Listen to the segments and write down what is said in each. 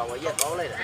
我也搞来了。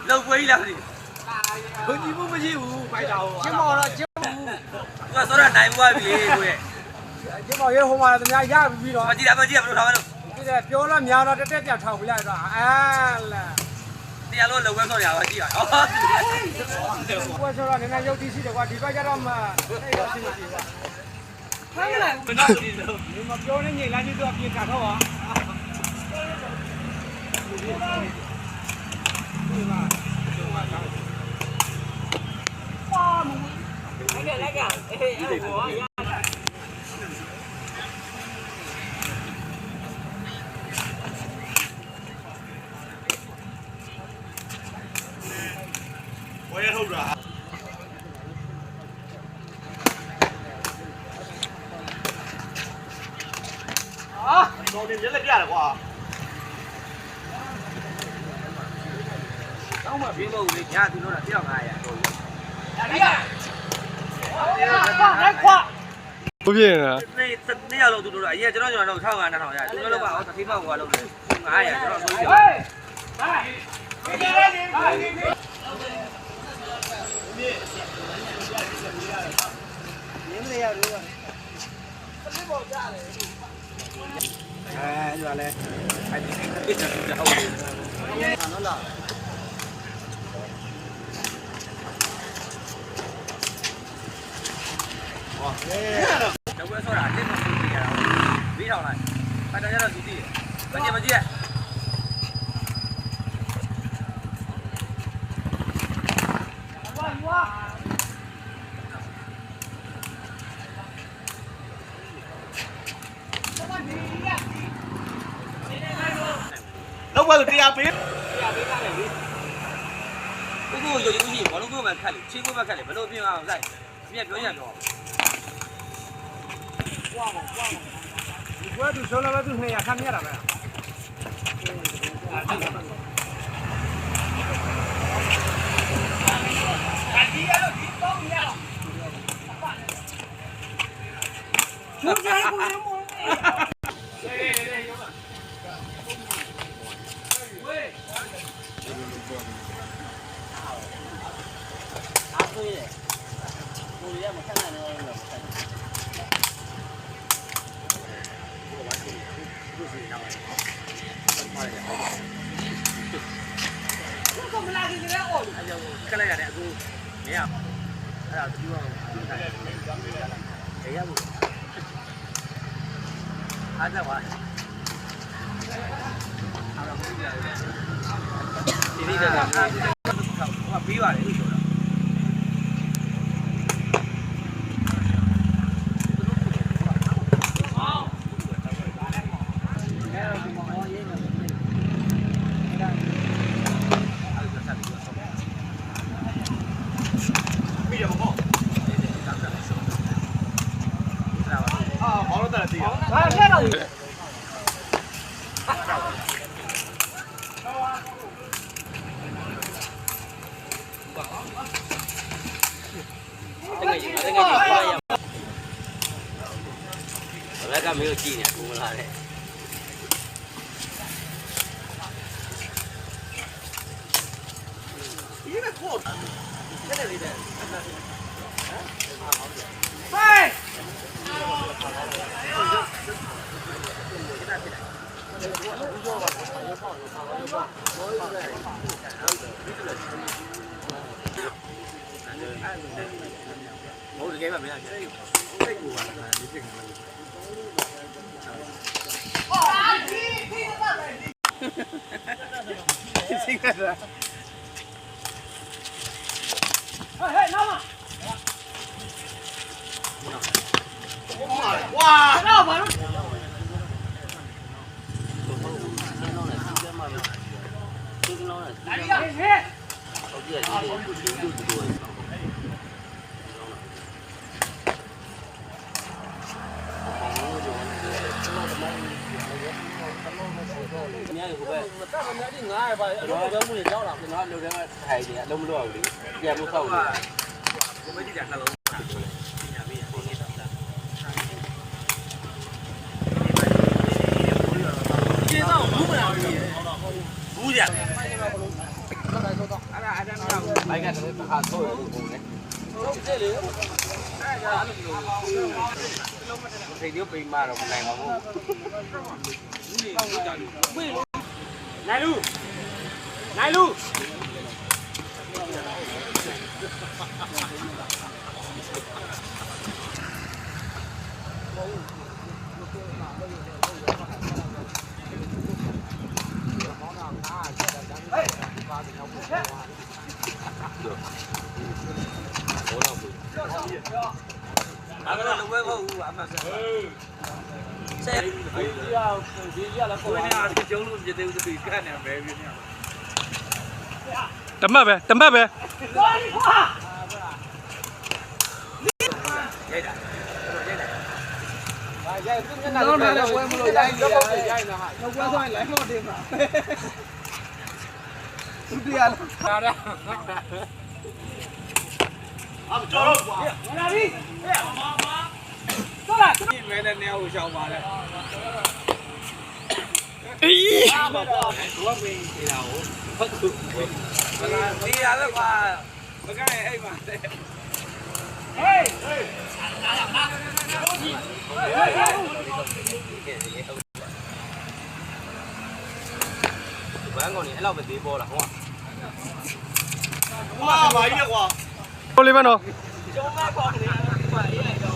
lâu quay làm gì không chỉ muốn cái gì phải đầu chứ mò là chứ mà số là này mua gì rồi chứ mò cái hôm nay tụi nhá giá vì đó mà chỉ đâu đâu cái này phiếu là nhiều nó tết tết thầu lại rồi à là đi luôn lâu quay số nào chị ạ quay số là cái này yêu tí xí được qua đi qua cho nó mà đây là gì thế này nhưng mà phiếu nó nhìn là như được nhìn cả thôi à Đồ điểm nhất là cái gì quả? Không mà phim bầu thì nhà thì nó là theo ngày à. Đấy à. Đấy quả. Có gì nữa? Này là lâu tụi nó lại cho nó nhỏ đầu sau ngày nào hỏi tụi nó lâu bảo phim bầu qua lâu rồi. Không ai à cho nó thôi. À, giờ này, anh biết là không nó là đâu có số đạn chết mà gì đâu, ví dụ này, anh nói là gì, bao nhiêu, đâu có được đi à biết cái gì rồi cái gì mà lúc mà khai chỉ có mà khai mà đâu biết mà dạy biết nói gì đâu qua tu số là tu hay à khám nhá rồi cái này là đẹp gu, thấy không? Đây là chưa thấy không? Ăn ra ngoài. Thì đi được làm hợp phí vào để đi chỗ đó. Mereka miliki ni aku mula ni. Ini nak kuat. Ada lidah. Hey. Mau pergi mana? ဘူးကြဘိုက်ကတည်းကခါဆိုးတယ်ပုံနဲ့ထိတ်ရုပ်ပိမာတော့မနိုင်ပါဘူးနိုင်လူနိုင်လူအဲ့ဒါလည်းဝဲဖို့အမှန်ဆက်ဆက်ဒီရလာကိုယ်နဲ့အားကျုံလို့ပြတဲ့ဥစ္စာတွေကနေပဲပြနေတမတ်ပဲတမတ်ပဲရိုက်တာရိုက်တာရိုက်သူမျက်နှာတော့လည်းဝဲမလို့ရိုက်နေတာရိုက်နေတာဟာတော့ဝဲသွားရင်လိုက်မတင်ပါသူတရားလာတာအော်ကျော်တော့ကွာလာပြီဟဲ့သွားလာဒီမဲနဲ့နေအောင်ရှောင်းပါလေအေးဘာတော့ဘဝမင်းနေတာကိုဟုတ်သူမလားဒီရပဲကွာမကဲအဲ့မှာဟေးဘန်းကောင်နေအဲ့လောက်ပဲသေးပေါ်လာဟော哇，买一个哇！ကိုလေးမနော်ကျောင်းသားကောင်နေတယ်ကွာအေးလိုက်တော့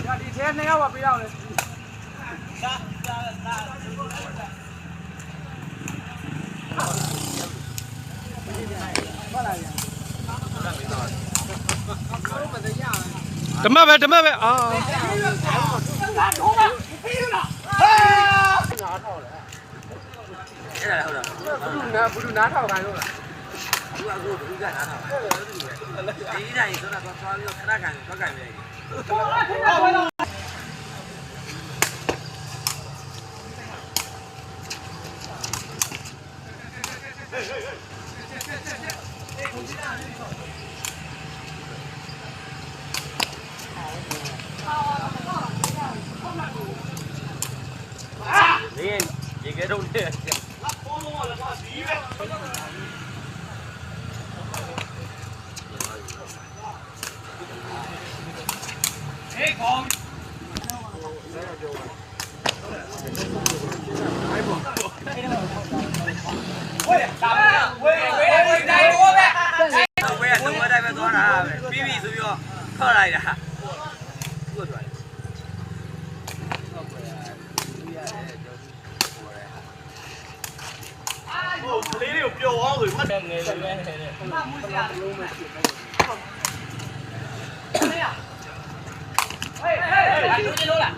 ညဒီထဲ2ယောက်ပါပေးတော့လေတမတ်ပဲတမတ်ပဲအာအဲ့ဒါဟုတ်လားဘူးနားထောက်ခိုင်းလို့လားသူကကိုဘူးကနားထောင်ဒီတိုင်းဆိုတာသွားပြီးတော့ခဏခံသွားကြမယ်你给中的。ထွက်လိုက်တာသူ့အတွက်ဟိုကလေးတွေကိုပျော်အောင်ဆိုမှတ်တယ်ငယ်လေးပဲတဲ့မှတ်မှုစရာလုံးမရှိဘူးဟေးဟေးဟေးဒီလိုလား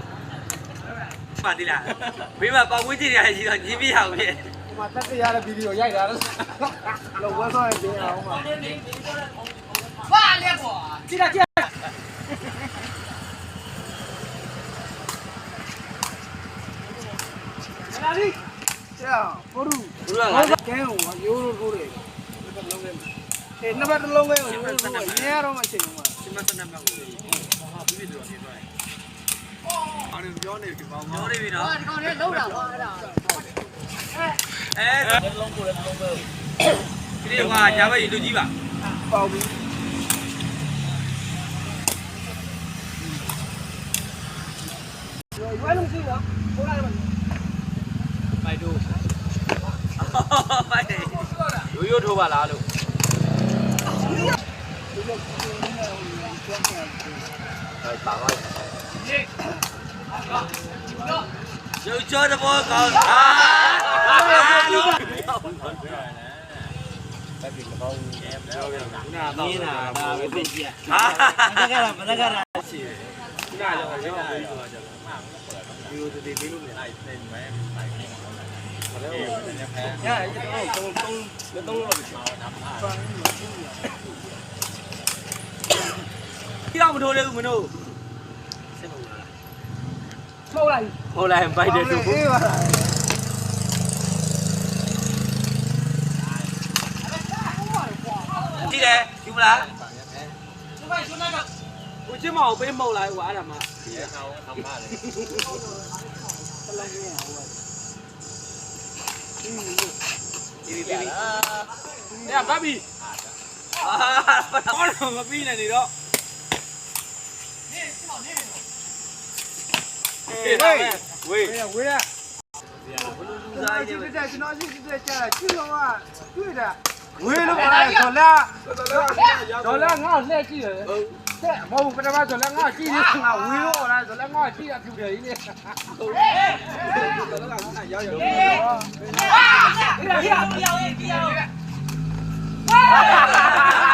ပါတိလားဘေးမှာပေါက်ဝင်းကြည့်နေရရှိတော့ညင်းပြရအောင်ဖြစ်ဟိုမှာတက်ရတဲ့ဗီဒီယိုရိုက်တာလို့လောက်ဝဲသွားရင်ပြင်အောင်ပါ哇，烈火，记得记得。哪里？这样，不如。不如啊。干我有路过的。哎，那边的龙哎，有路过，年了嘛，行嘛。什么真的没有？啊，不必多，你说。哦。啊，你不要那个地方吗？要那边的。啊，你看这楼上花的。哎。龙过来，龙过来。这里话，下边有手机吧？包庇。歪龙水了，过来吧。百度。百度。有头发拉了。哎，打开。有交的不搞啊！ ဒါပဲသိကြည့်ဟာမနက်ကရှိတယ်ခုနကတော့ရောင်းပြီးဆိုတော့ဒီလိုတည်ပြီးလို့မရအဲ့နေမဲဆိုင်နေရတယ်တော့တော့ဒီတော့မထိုးသေးဘူးမနိုးစစ်ပုံလား ဟုတ်လား ဟုတ်လားဘိုက်တယ်သူဘူးကြည့်တယ်ယူမလား我这毛被猫来玩了吗？哎呀，芭比！啊，我怎么比呢？你都？喂，ဝေးရ 在这个在ကျွန်တော်ရှိတဲ့ကြာကျူတော့ကတွေ့တာဝေးလို့ပါလားဒေါ်လာငါ့လှည့်ကြည့်တယ်တဲ့မဟုတ်ပထမဒေါ်လာငါ့ကြည့်နေငါဝေးလို့လားဒေါ်လာငါ့ကြည့်ရပြူတယ်ကြီးနေဒေါ်လာငါ့ရောက်ရောက်ဟေး